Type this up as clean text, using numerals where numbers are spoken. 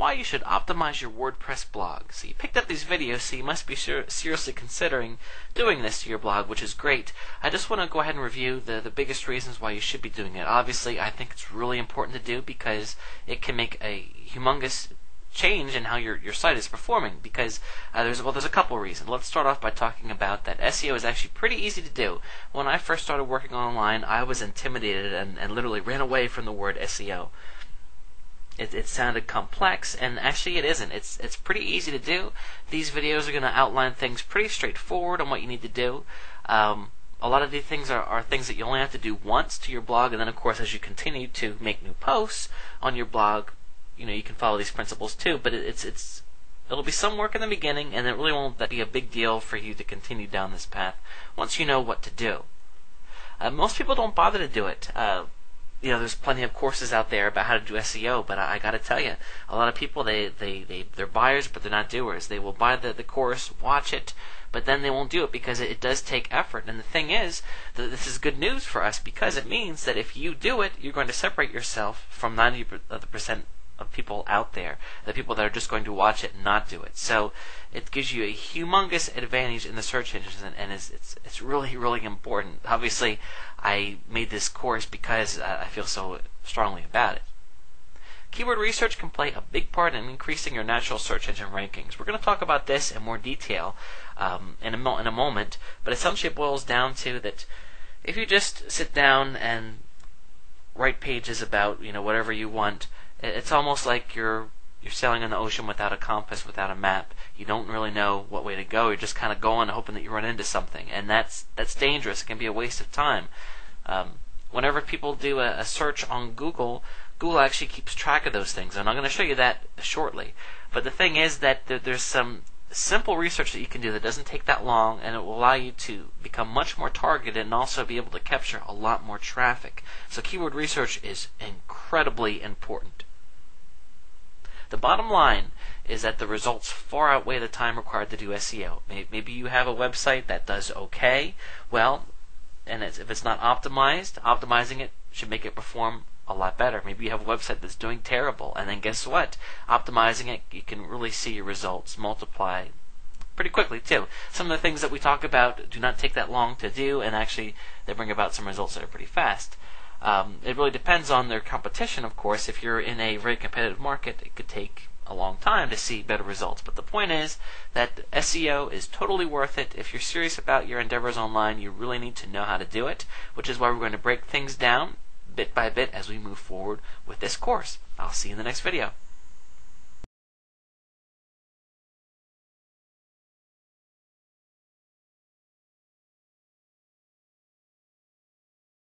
why you should optimize your WordPress blog. So you picked up these videos, so you must be seriously considering doing this to your blog, which is great. I just want to go ahead and review the biggest reasons why you should be doing it. Obviously, I think it's really important to do because it can make a humongous change in how your site is performing, because there's a couple of reasons. Let's start off by talking about that SEO is actually pretty easy to do. When I first started working online, I was intimidated and literally ran away from the word SEO. It sounded complex, and actually it isn't. It's pretty easy to do. These videos are going to outline things pretty straightforward on what you need to do. A lot of these things are things that you only have to do once to your blog, and then of course as you continue to make new posts on your blog, you can follow these principles too, but it'll be some work in the beginning, and it really won't be a big deal for you to continue down this path once you know what to do. Most people don't bother to do it. There's plenty of courses out there about how to do SEO, but I got to tell you, a lot of people they're buyers, but they're not doers. They will buy the course, watch it, but then they won't do it because it does take effort. And the thing is, this is good news for us because it means that if you do it, you're going to separate yourself from 90% of people out there, the people that are just going to watch it and not do it. So it gives you a humongous advantage in the search engines, and it's really, really important. Obviously, I made this course because I feel so strongly about it. Keyword research can play a big part in increasing your natural search engine rankings. We're going to talk about this in more detail in a moment, but essentially it boils down to that if you just sit down and write pages about whatever you want, it's almost like you're sailing in the ocean without a compass, without a map. You don't really know what way to go. You're just kind of going, hoping that you run into something, and that's dangerous. It can be a waste of time. Whenever people do a search on Google actually keeps track of those things, and I'm going to show you that shortly. But the thing is that there's some simple research that you can do that doesn't take that long, and it will allow you to become much more targeted and also be able to capture a lot more traffic. So keyword research is incredibly important. The bottom line is that the results far outweigh the time required to do SEO. Maybe you have a website that does okay, and if it's not optimized, optimizing it should make it perform a lot better. Maybe you have a website that's doing terrible, and then guess what? Optimizing it, you can really see your results multiply pretty quickly too. Some of the things that we talk about do not take that long to do, and actually they bring about some results that are pretty fast. It really depends on their competition, of course. If you're in a very competitive market, it could take a long time to see better results. But the point is that SEO is totally worth it. If you're serious about your endeavors online, you really need to know how to do it, which is why we're going to break things down bit by bit as we move forward with this course. I'll see you in the next video.